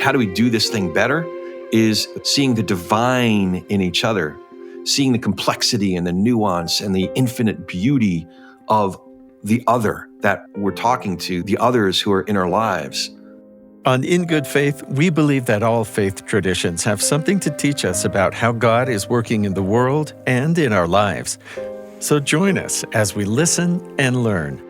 How do we do this thing better? Is seeing the divine in each other, seeing the complexity and the nuance and the infinite beauty of the other that we're talking to, the others who are in our lives. On In Good Faith, we believe that all faith traditions have something to teach us about how God is working in the world and in our lives. So join us as we listen and learn.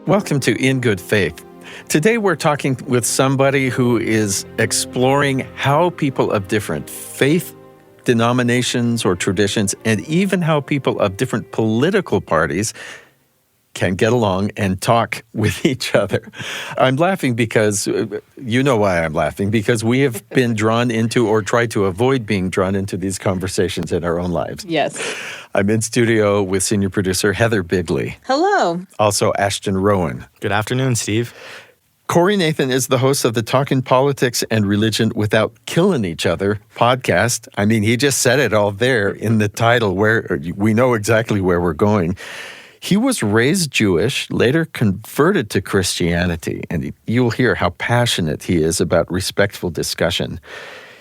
Welcome to In Good Faith. Today we're talking with somebody who is exploring how people of different faith, denominations, or traditions, and even how people of different political parties can get along and talk with each other. I'm laughing because, you know why I'm laughing, because we have been drawn into or tried to avoid being drawn into these conversations in our own lives. Yes. I'm in studio with senior producer Heather Bigley. Hello. Also Ashton Rowan. Good afternoon, Steve. Corey Nathan is the host of the Talkin Politics and Religion Without Killing Each Other podcast. I mean, he just said it all there in the title, where we know exactly where we're going. He was raised Jewish, later converted to Christianity, and you'll hear how passionate he is about respectful discussion.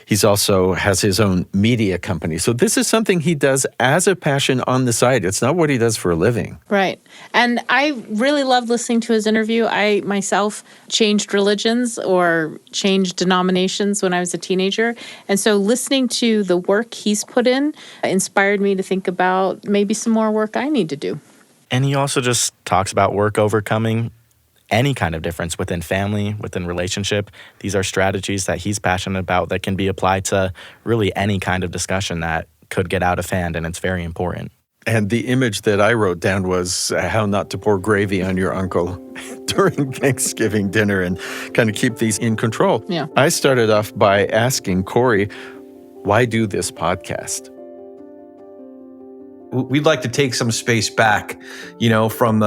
He's also has his own media company. So this is something he does as a passion on the side. It's not what he does for a living. Right. And I really loved listening to his interview. I myself changed religions or changed denominations when I was a teenager. And so listening to the work he's put in inspired me to think about maybe some more work I need to do. And he also just talks about work overcoming any kind of difference within family, within relationship. These are strategies that he's passionate about that can be applied to really any kind of discussion that could get out of hand, and it's very important. And the image that I wrote down was how not to pour gravy on your uncle during Thanksgiving dinner and kind of keep these in control. Yeah. I started off by asking Corey, why do this podcast? We'd like to take some space back, from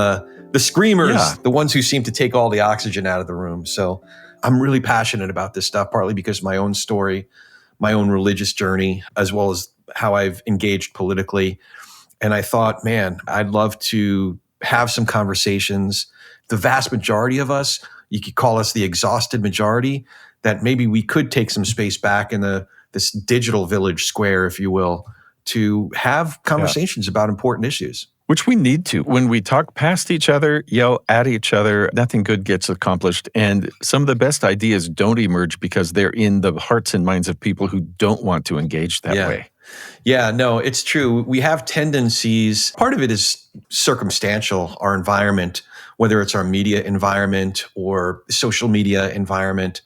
the screamers, the ones who seem to take all the oxygen out of the room. So I'm really passionate about this stuff, partly because of my own story, my own religious journey, as well as how I've engaged politically. And I thought, man, I'd love to have some conversations. The vast majority of us, you could call us the exhausted majority, that maybe we could take some space back in this digital village square, if you will, to have conversations about important issues. Which we need to. When we talk past each other, yell at each other, nothing good gets accomplished. And some of the best ideas don't emerge because they're in the hearts and minds of people who don't want to engage that way. Yeah, no, it's true. We have tendencies. Part of it is circumstantial, our environment, whether it's our media environment or social media environment.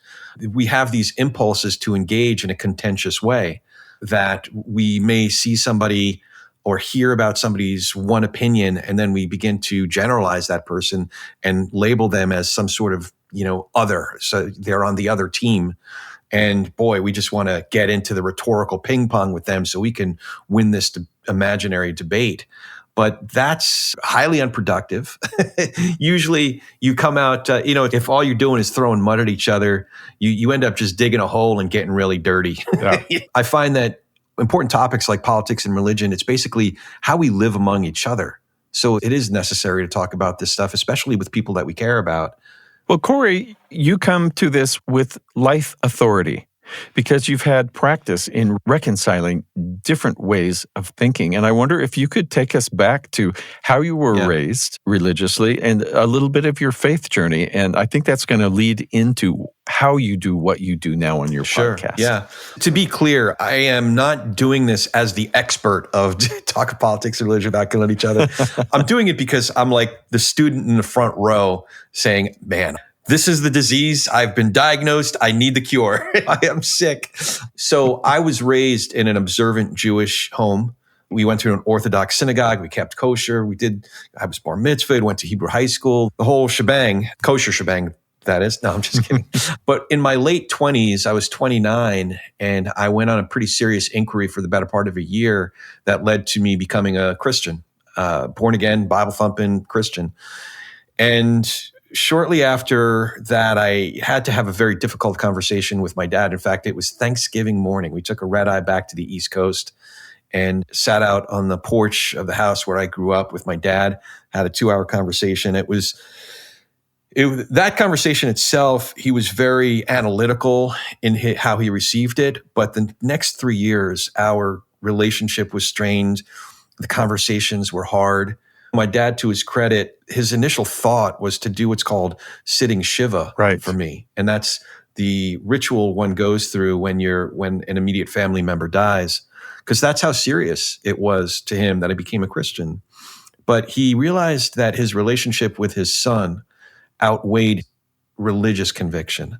We have these impulses to engage in a contentious way, that we may see somebody or hear about somebody's one opinion, and then we begin to generalize that person and label them as some sort of, other. So they're on the other team. And boy, we just want to get into the rhetorical ping pong with them so we can win this imaginary debate. But that's highly unproductive. Usually you come out, if all you're doing is throwing mud at each other, you end up just digging a hole and getting really dirty. Yeah. I find that important topics like politics and religion, it's basically how we live among each other. So it is necessary to talk about this stuff, especially with people that we care about. Well, Corey, you come to this with life authority, because you've had practice in reconciling different ways of thinking. And I wonder if you could take us back to how you were raised religiously and a little bit of your faith journey. And I think that's going to lead into how you do what you do now on your podcast. Yeah. To be clear, I am not doing this as the expert of talk politics and religion without killing each other. I'm doing it because I'm like the student in the front row saying, man, this is the disease. I've been diagnosed. I need the cure. I am sick. So I was raised in an observant Jewish home. We went to an Orthodox synagogue. We kept kosher. I was bar mitzvahed, went to Hebrew high school, the whole shebang, kosher shebang, that is. No, I'm just kidding. But in my late 20s, I was 29, and I went on a pretty serious inquiry for the better part of a year that led to me becoming a Christian, born again, Bible thumping Christian. And shortly after that, I had to have a very difficult conversation with my dad. In fact, it was Thanksgiving morning. We took a red eye back to the East Coast and sat out on the porch of the house where I grew up with my dad, had a 2-hour conversation. It was That conversation itself, he was very analytical in how he received it. But the next 3 years, our relationship was strained. The conversations were hard. My dad, to his credit, his initial thought was to do what's called sitting Shiva for me. And that's the ritual one goes through when an immediate family member dies, because that's how serious it was to him that I became a Christian. But he realized that his relationship with his son outweighed religious conviction.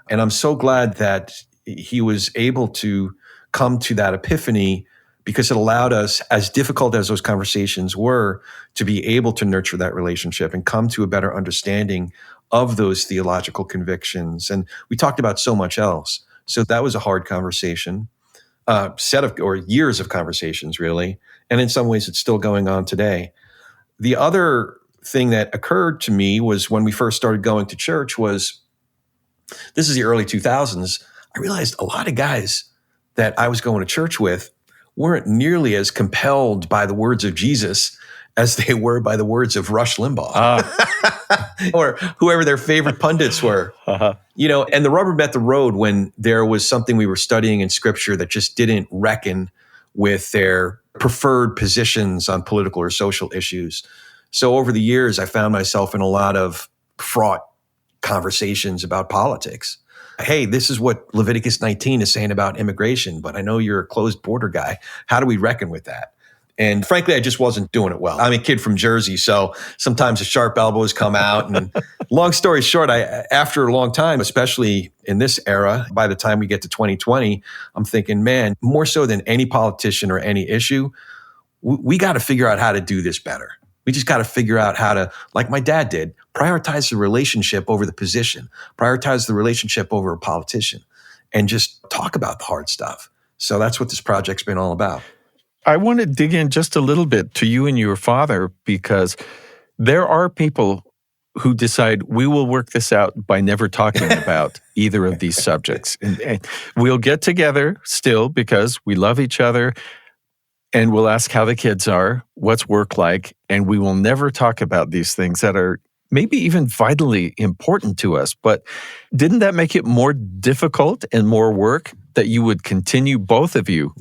And I'm so glad that he was able to come to that epiphany, because it allowed us, as difficult as those conversations were, to be able to nurture that relationship and come to a better understanding of those theological convictions. And we talked about so much else. So that was a hard conversation, years of conversations, really. And in some ways, it's still going on today. The other thing that occurred to me was when we first started going to church this is the early 2000s. I realized a lot of guys that I was going to church with weren't nearly as compelled by the words of Jesus as they were by the words of Rush Limbaugh or whoever their favorite pundits were. And the rubber met the road when there was something we were studying in Scripture that just didn't reckon with their preferred positions on political or social issues. So over the years, I found myself in a lot of fraught conversations about politics. Hey, this is what Leviticus 19 is saying about immigration, but I know you're a closed border guy. How do we reckon with that? And frankly, I just wasn't doing it well. I'm a kid from Jersey, so sometimes the sharp elbows come out. And long story short, after a long time, especially in this era, by the time we get to 2020, I'm thinking, man, more so than any politician or any issue, we got to figure out how to do this better. We just got to figure out how to, like my dad did, prioritize the relationship over the position, prioritize the relationship over a politician, and just talk about the hard stuff. So that's what this project's been all about. I want to dig in just a little bit to you and your father, because there are people who decide we will work this out by never talking about either of these subjects. And we'll get together still because we love each other, and we'll ask how the kids are, what's work like, and we will never talk about these things that are maybe even vitally important to us. But didn't that make it more difficult and more work that you would continue, both of you,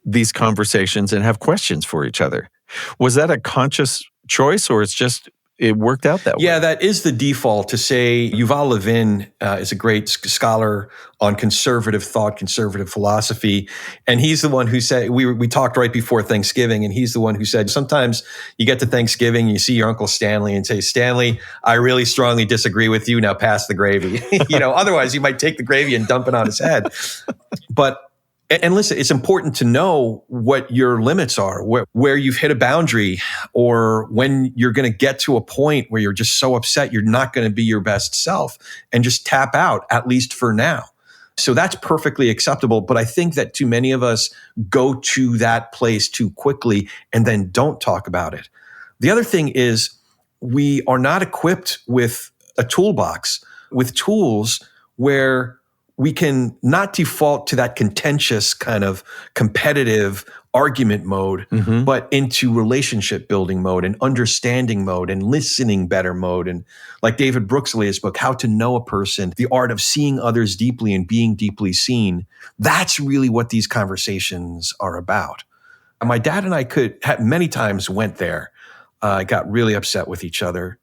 these conversations and have questions for each other? Was that a conscious choice, or it worked out that way? Yeah, that is the default. To say Yuval Levin is a great scholar on conservative thought, conservative philosophy. And he's the one who said, we talked right before Thanksgiving, and he's the one who said, sometimes you get to Thanksgiving, and you see your Uncle Stanley and say, Stanley, I really strongly disagree with you. Now pass the gravy. Otherwise you might take the gravy and dump it on his head. And listen, it's important to know what your limits are, where you've hit a boundary, or when you're going to get to a point where you're just so upset you're not going to be your best self, and just tap out, at least for now. So that's perfectly acceptable. But I think that too many of us go to that place too quickly and then don't talk about it. The other thing is we are not equipped with a toolbox, with tools where we can not default to that contentious kind of competitive argument mode, but into relationship building mode and understanding mode and listening better mode. And like David Brooks's book, How to Know a Person, the art of seeing others deeply and being deeply seen. That's really what these conversations are about. My dad and I many times went there, got really upset with each other,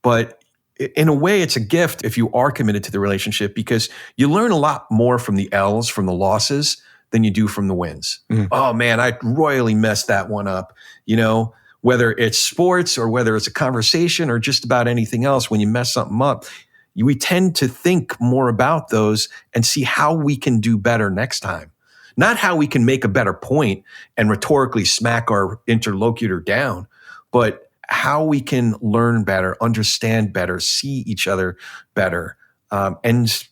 but in a way, it's a gift if you are committed to the relationship, because you learn a lot more from the L's, from the losses, than you do from the wins. Oh man, I royally messed that one up. Whether it's sports or whether it's a conversation or just about anything else, when you mess something up, we tend to think more about those and see how we can do better next time. Not how we can make a better point and rhetorically smack our interlocutor down, but how we can learn better, understand better, see each other better, and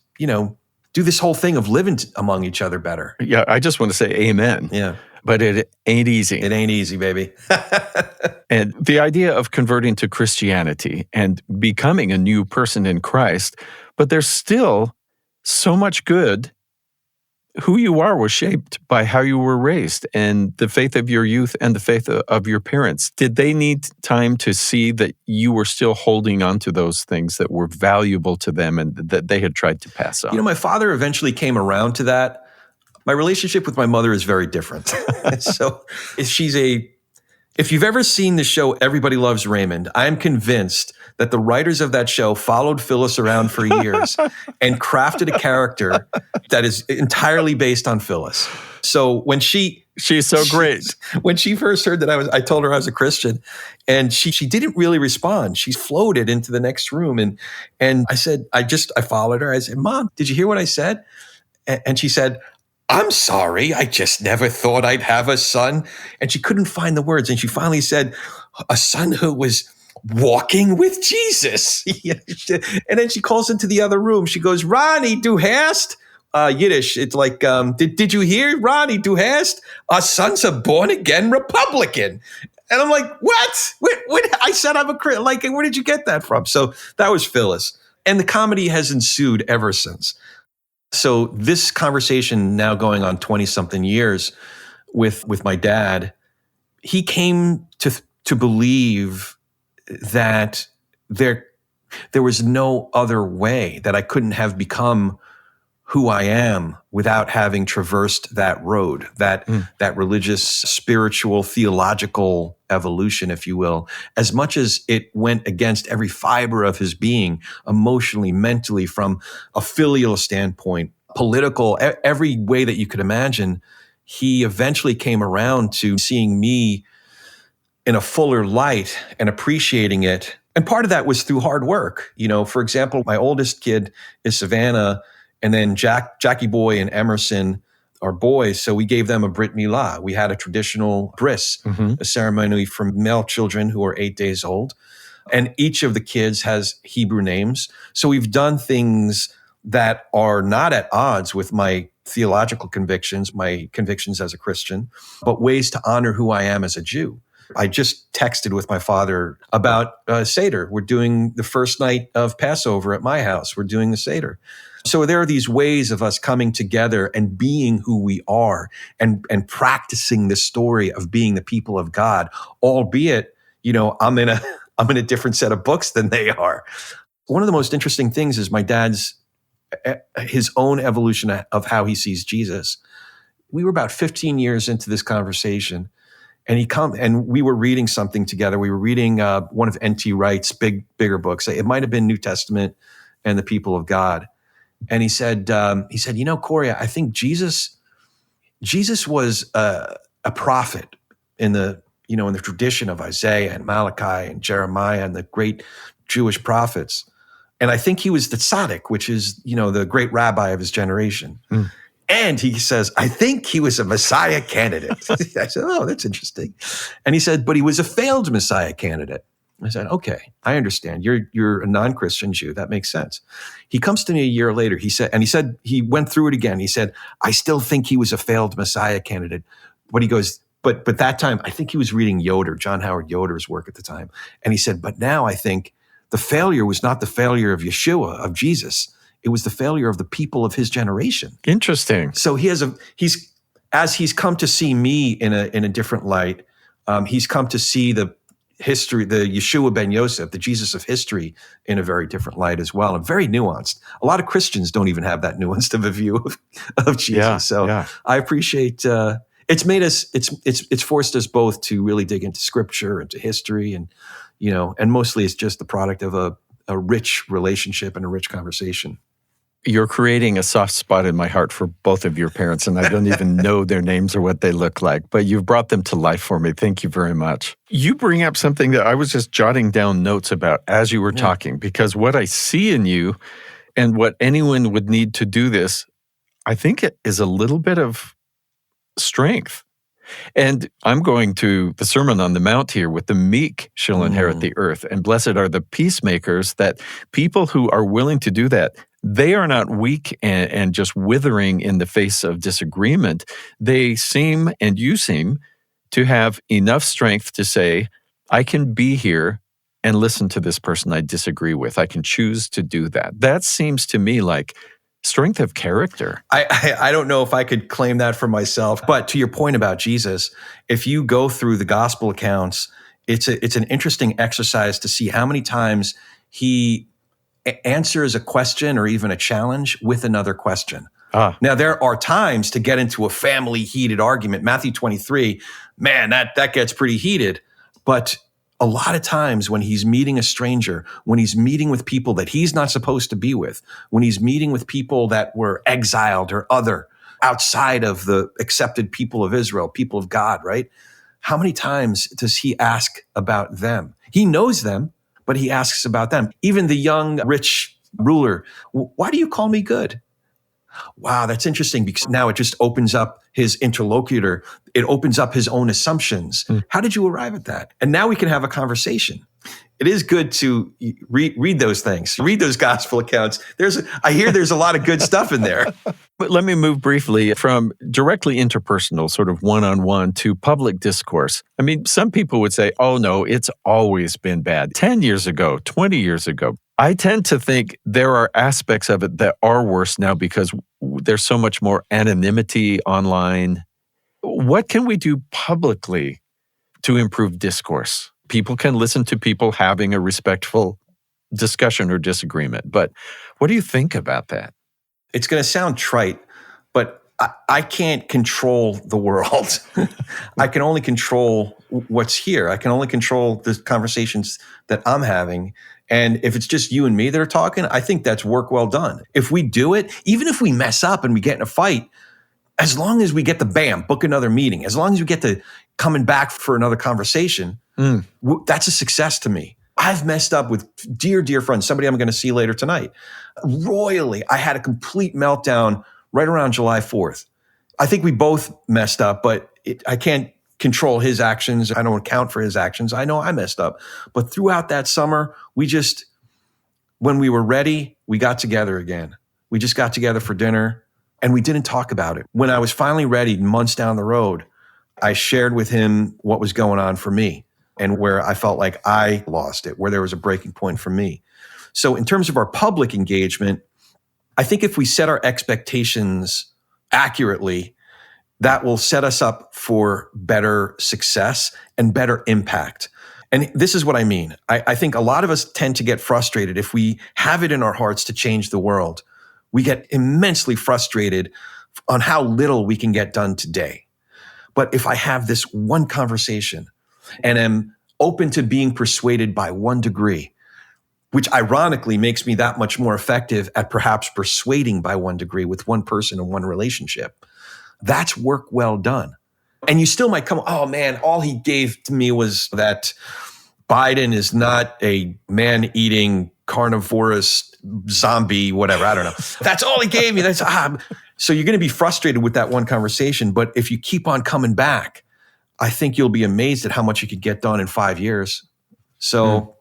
do this whole thing of living among each other better. Yeah, I just want to say amen. Yeah. But it ain't easy. It ain't easy, baby. And the idea of converting to Christianity and becoming a new person in Christ, but there's still so much good who you are was shaped by how you were raised and the faith of your youth and the faith of your parents. Did they need time to see that you were still holding on to those things that were valuable to them and that they had tried to pass on? My father eventually came around to that. My relationship with my mother is very different. So if you've ever seen the show Everybody Loves Raymond, I'm convinced that the writers of that show followed Phyllis around for years and crafted a character that is entirely based on Phyllis. So when she's so great. When she first heard that I told her I was a Christian, and she didn't really respond. She floated into the next room, and I said, I followed her. I said, "Mom, did you hear what I said?" And she said, "I'm sorry, I just never thought I'd have a son." And she couldn't find the words. And she finally said, "A son who was walking with Jesus." And then she calls into the other room. She goes, "Ronnie, du hast?" Yiddish. It's like, did you hear, Ronnie, du hast? Our son's a born-again Republican. And I'm like, what? I said I'm a Christian. Like, where did you get that from? So that was Phyllis. And the comedy has ensued ever since. So this conversation now going on 20-something years with my dad, he came to believe that there was no other way, that I couldn't have become who I am without having traversed that road, that religious, spiritual, theological evolution, if you will, as much as it went against every fiber of his being, emotionally, mentally, from a filial standpoint, political, every way that you could imagine. He eventually came around to seeing me in a fuller light and appreciating it. And part of that was through hard work. For example, my oldest kid is Savannah, and then Jackie Boy and Emerson are boys, so we gave them a Brit Milah. We had a traditional bris, a ceremony for male children who are 8 days old. And each of the kids has Hebrew names. So we've done things that are not at odds with my theological convictions, my convictions as a Christian, but ways to honor who I am as a Jew. I just texted with my father about Seder. We're doing the first night of Passover at my house. We're doing the Seder. So there are these ways of us coming together and being who we are and practicing the story of being the people of God, albeit, I'm in a different set of books than they are. One of the most interesting things is my dad's, his own evolution of how he sees Jesus. We were about 15 years into this conversation, and we were reading something together. We were reading one of N.T. Wright's bigger books. It might have been New Testament and the People of God. And he said, Corey, I think Jesus was a prophet in the tradition of Isaiah and Malachi and Jeremiah and the great Jewish prophets. And I think he was the tzaddik, which is, the great rabbi of his generation. Mm. And he says, I think he was a Messiah candidate. I said, oh, that's interesting. And he said, but he was a failed Messiah candidate. I said, okay, I understand. You're a non-Christian Jew. That makes sense. He comes to me a year later. He said he went through it again. He said, I still think he was a failed Messiah candidate. But he goes, but that time, I think he was reading John Howard Yoder's work at the time. And he said, but now I think the failure was not the failure of Yeshua, of Jesus. It was the failure of the people of his generation. Interesting. So as he's come to see me in a different light, he's come to see the history, the Yeshua ben Yosef, the Jesus of history, in a very different light as well, and very nuanced. A lot of Christians don't even have that nuanced of a view of Jesus. Yeah, I appreciate. It's made us. It's forced us both to really dig into Scripture and to history, and and mostly it's just the product of a rich relationship and a rich conversation. You're creating a soft spot in my heart for both of your parents, and I don't even know their names or what they look like, but you've brought them to life for me. Thank you very much. You bring up something that I was just jotting down notes about as you were talking, because what I see in you and what anyone would need to do this, I think it is a little bit of strength. And I'm going to the Sermon on the Mount here with the meek shall inherit the earth, and blessed are the peacemakers, that people who are willing to do that, they are not weak and just withering in the face of disagreement. They seem, and you seem, to have enough strength to say, I can be here and listen to this person I disagree with. I can choose to do that. That seems to me like strength of character. I don't know if I could claim that for myself, but to your point about Jesus, if you go through the gospel accounts, it's an interesting exercise to see how many times he answers a question or even a challenge with another question. Now, there are times to get into a family heated argument. Matthew 23, man, that gets pretty heated. But a lot of times when he's meeting a stranger, when he's meeting with people that he's not supposed to be with, when he's meeting with people that were exiled or other, outside of the accepted people of Israel, people of God, right? How many times does he ask about them? He knows them, but he asks about them. Even the young, rich ruler, why do you call me good? Wow, that's interesting because now it just opens up his interlocutor. It opens up his own assumptions. How did you arrive at that? And now we can have a conversation. It is good to read those things, read those gospel accounts. I hear there's a lot of good stuff in there. But let me move briefly from directly interpersonal, sort of one-on-one, to public discourse. I mean, some people would say, oh no, it's always been bad. 10 years ago, 20 years ago. I tend to think there are aspects of it that are worse now because there's so much more anonymity online. What can we do publicly to improve discourse? People can listen to people having a respectful discussion or disagreement. But what do you think about that? It's going to sound trite, but I can't control the world. I can only control what's here. I can only control the conversations that I'm having. And if it's just you and me that are talking, I think that's work well done. If we do it, even if we mess up and we get in a fight, as long as we get the book another meeting, as long as we get to coming back for another conversation, that's a success to me. I've messed up with dear, dear friends, somebody I'm going to see later tonight. Royally, I had a complete meltdown right around July 4th. I think we both messed up, but I can't control his actions. I don't account for his actions. I know I messed up. But throughout that summer, when we were ready, we got together again. We just got together for dinner and we didn't talk about it. When I was finally ready, months down the road, I shared with him what was going on for me and where I felt like I lost it, where there was a breaking point for me. So in terms of our public engagement, I think if we set our expectations accurately, that will set us up for better success and better impact. And this is what I mean. I think a lot of us tend to get frustrated if we have it in our hearts to change the world. We get immensely frustrated on how little we can get done today. But if I have this one conversation and am open to being persuaded by 1 degree, which ironically makes me that much more effective at perhaps persuading by 1 degree with one person in one relationship, that's work well done. And you still might come, oh man, all he gave to me was that Biden is not a man-eating carnivorous zombie, whatever, I don't know. That's all he gave me. So you're going to be frustrated with that one conversation. But if you keep on coming back, I think you'll be amazed at how much you could get done in 5 years. So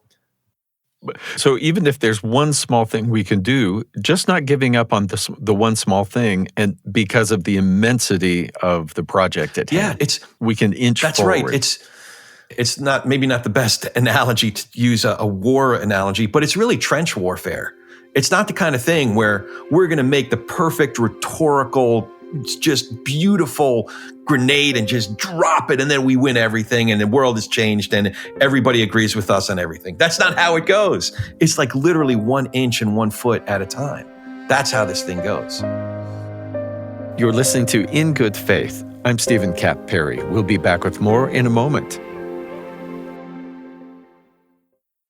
even if there's one small thing we can do, just not giving up on the one small thing, and because of the immensity of the project at hand, we can inch forward. That's right. It's maybe not the best analogy to use a war analogy, but it's really trench warfare. It's not the kind of thing where we're going to make the perfect rhetorical, just beautiful grenade and just drop it and then we win everything and the world has changed and everybody agrees with us on everything. That's not how it goes. It's like literally 1 inch and 1 foot at a time. That's how this thing goes. You're listening to In Good Faith. I'm Stephen Cap Perry. We'll be back with more in a moment.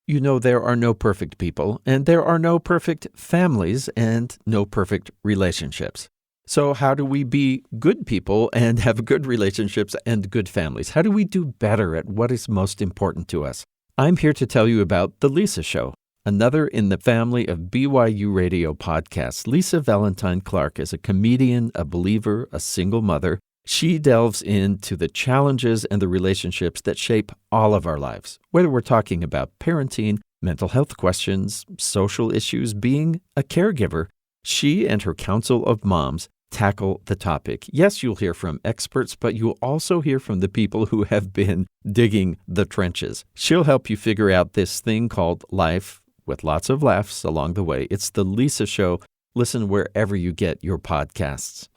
You know, there are no perfect people, and there are no perfect families, and no perfect relationships. So how do we be good people and have good relationships and good families? How do we do better at what is most important to us? I'm here to tell you about The Lisa Show, another in the family of BYU Radio podcasts. Lisa Valentine Clark is a comedian, a believer, a single mother. She delves into the challenges and the relationships that shape all of our lives, whether we're talking about parenting, mental health questions, social issues, being a caregiver. She and her council of moms tackle the topic. Yes, you'll hear from experts, but you'll also hear from the people who have been digging the trenches. She'll help you figure out this thing called life with lots of laughs along the way. It's The Lisa Show. Listen wherever you get your podcasts.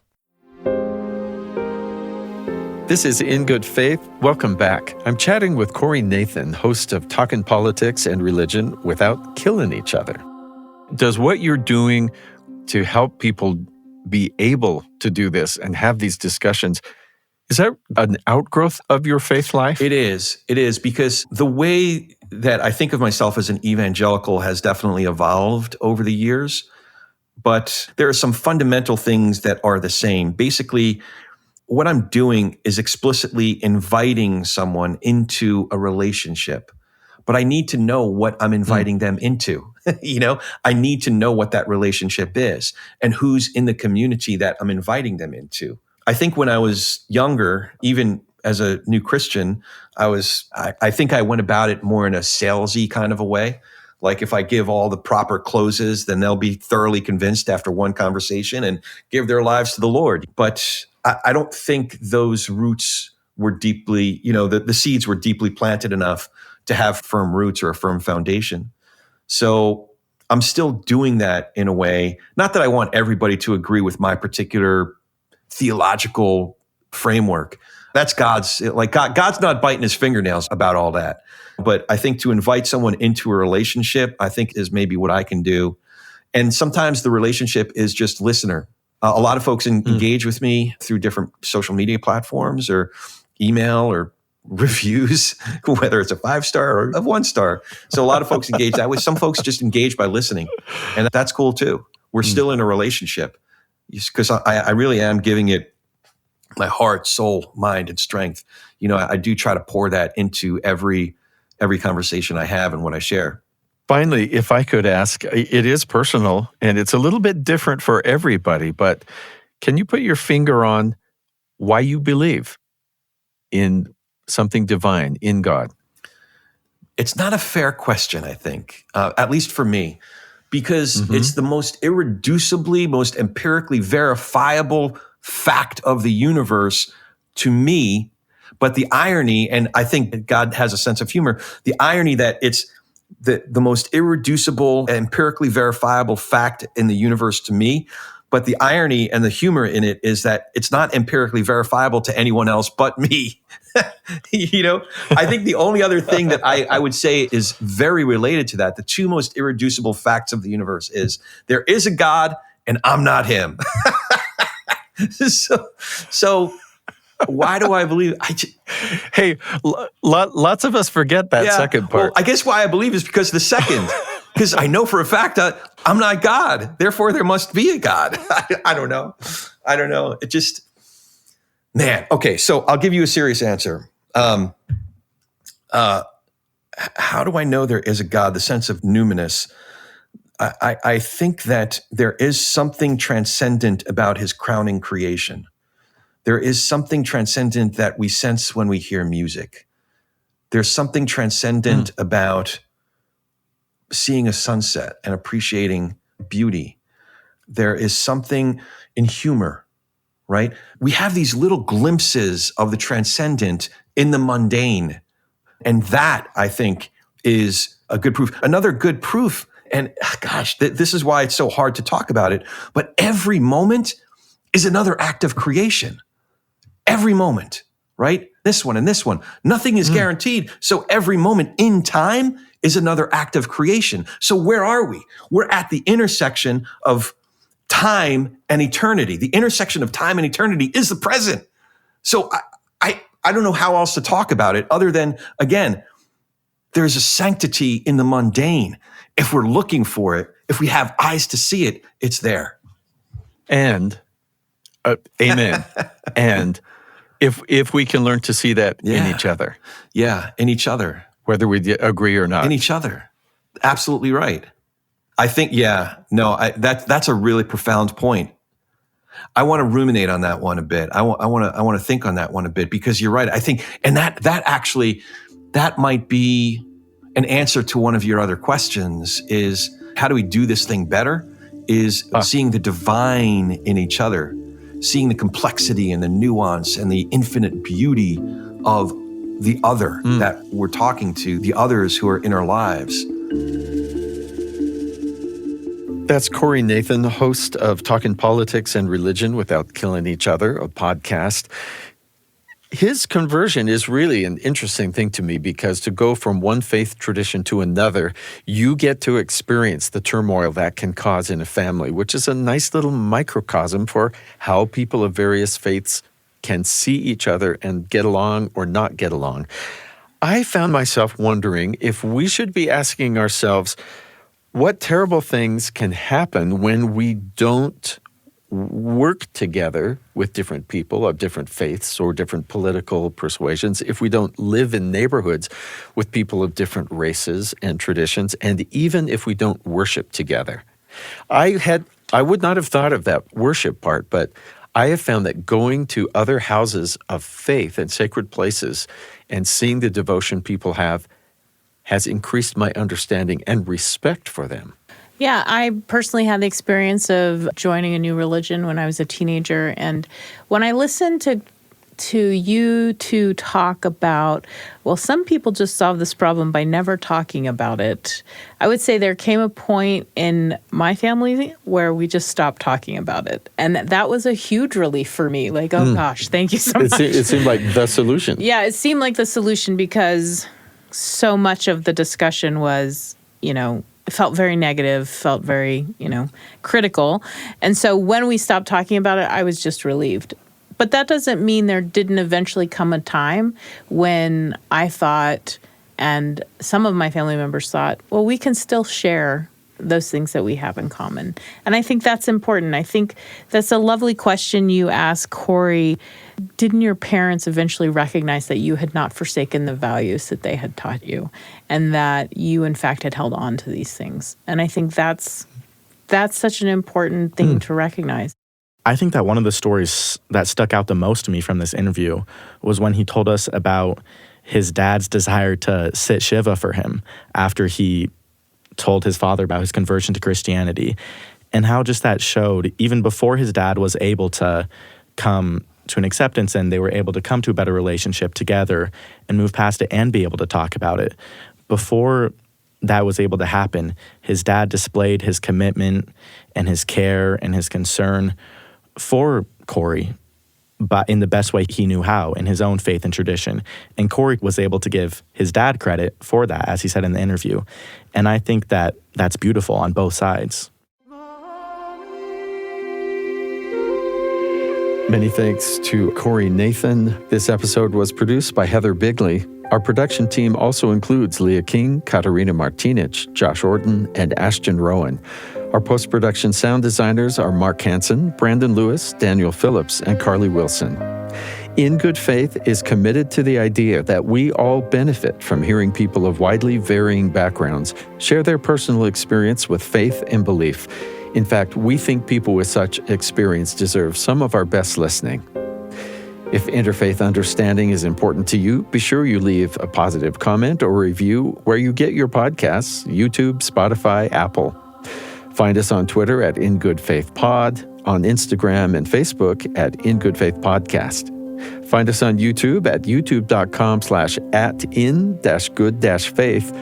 This is In Good Faith. Welcome back. I'm chatting with Corey Nathan, host of Talkin Politics and Religion Without Killing Each Other. Does what you're doing to help people be able to do this and have these discussions, is that an outgrowth of your faith life? It is. It is, because the way that I think of myself as an evangelical has definitely evolved over the years. But there are some fundamental things that are the same. Basically, what I'm doing is explicitly inviting someone into a relationship, but I need to know what I'm inviting them into. I need to know what that relationship is and who's in the community that I'm inviting them into. I think when I was younger, even as a new Christian, I think I went about it more in a salesy kind of a way. Like if I give all the proper closes, then they'll be thoroughly convinced after one conversation and give their lives to the Lord. But I don't think those roots were deeply, the seeds were deeply planted enough to have firm roots or a firm foundation. So I'm still doing that in a way. Not that I want everybody to agree with my particular theological framework. That's God's not biting his fingernails about all that. But I think to invite someone into a relationship, I think is maybe what I can do. And sometimes the relationship is just listener. A lot of folks engage with me through different social media platforms or email or reviews, whether it's a 5-star or a 1-star. So a lot of folks engage that way. Some folks just engage by listening. And that's cool too. We're still in a relationship because I really am giving it my heart, soul, mind, and strength. I do try to pour that into every conversation I have and what I share. Finally, if I could ask, it is personal and it's a little bit different for everybody, but can you put your finger on why you believe in something divine, in God? It's not a fair question, I think, at least for me, because it's the most irreducibly, most empirically verifiable fact of the universe to me. But the irony, and I think God has a sense of humor, the irony that it's the most irreducible, empirically verifiable fact in the universe to me. But the irony and the humor in it is that it's not empirically verifiable to anyone else but me. I think the only other thing that I would say is very related to that, the two most irreducible facts of the universe is there is a God and I'm not him. So why do I believe? Hey, lots of us forget that second part. Well, I guess why I believe is because the second, because I know for a fact that I'm not God. Therefore, there must be a God. I don't know. It just, man. Okay, so I'll give you a serious answer. How do I know there is a God? The sense of numinous. I think that there is something transcendent about his crowning creation. There is something transcendent that we sense when we hear music. There's something transcendent about seeing a sunset and appreciating beauty. There is something in humor, right? We have these little glimpses of the transcendent in the mundane. And that, I think, is a good proof. Another good proof, and gosh, this is why it's so hard to talk about it, but every moment is another act of creation. Every moment, right? This one and this one. Nothing is guaranteed. So every moment in time is another act of creation. So where are we? We're at the intersection of time and eternity. The intersection of time and eternity is the present. So I don't know how else to talk about it other than, again, there's a sanctity in the mundane. If we're looking for it, if we have eyes to see it, it's there. And, amen. And if we can learn to see that in each other. Yeah, in each other. Whether we agree or not. In each other. Absolutely right. I think, that's a really profound point. I want to ruminate on that one a bit. I want to think on that one a bit because you're right. I think, and that might be an answer to one of your other questions is how do we do this thing better? Is seeing the divine in each other, seeing the complexity and the nuance and the infinite beauty of the other that we're talking to, the others who are in our lives. That's Corey Nathan, host of Talkin Politics and Religion Without Killing Each Other, a podcast. His conversion is really an interesting thing to me because to go from one faith tradition to another, you get to experience the turmoil that can cause in a family, which is a nice little microcosm for how people of various faiths can see each other and get along or not get along. I found myself wondering if we should be asking ourselves, what terrible things can happen when we don't work together with different people of different faiths or different political persuasions, if we don't live in neighborhoods with people of different races and traditions, and even if we don't worship together. I would not have thought of that worship part, but I have found that going to other houses of faith and sacred places and seeing the devotion people have has increased my understanding and respect for them. Yeah, I personally had the experience of joining a new religion when I was a teenager. And when I listened to you two talk about, well, some people just solve this problem by never talking about it, I would say there came a point in my family where we just stopped talking about it. And that was a huge relief for me. Like, oh gosh, thank you so much. It seemed like the solution. Yeah, it seemed like the solution because so much of the discussion was, it felt very negative, felt very, critical. And so when we stopped talking about it, I was just relieved. But that doesn't mean there didn't eventually come a time when I thought, and some of my family members thought, well, we can still share those things that we have in common. And I think that's important. I think that's a lovely question you asked, Corey. Didn't your parents eventually recognize that you had not forsaken the values that they had taught you and that you, in fact, had held on to these things? And I think that's such an important thing to recognize. I think that one of the stories that stuck out the most to me from this interview was when he told us about his dad's desire to sit Shiva for him after he told his father about his conversion to Christianity, and how just that showed, even before his dad was able to come to an acceptance and they were able to come to a better relationship together and move past it and be able to talk about it. Before that was able to happen, his dad displayed his commitment and his care and his concern for Corey, but in the best way he knew how, in his own faith and tradition. And Corey was able to give his dad credit for that, as he said in the interview. And I think that that's beautiful on both sides. Many thanks to Corey Nathan. This episode was produced by Heather Bigley. Our production team also includes Leah King, Katarina Martinich, Josh Orton, and Ashton Rowan. Our post-production sound designers are Mark Hansen, Brandon Lewis, Daniel Phillips, and Carly Wilson. In Good Faith is committed to the idea that we all benefit from hearing people of widely varying backgrounds share their personal experience with faith and belief. In fact, we think people with such experience deserve some of our best listening. If interfaith understanding is important to you, be sure you leave a positive comment or review where you get your podcasts, YouTube, Spotify, Apple. Find us on Twitter at In Good Faith Pod, on Instagram and Facebook at In Good Faith Podcast. Find us on YouTube at youtube.com/@in-good-faith.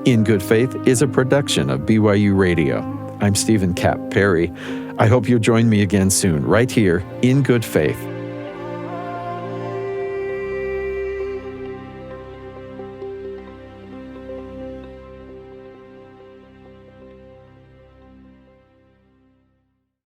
In Good Faith is a production of BYU Radio. I'm Stephen Cap Perry. I hope you'll join me again soon, right here in Good Faith.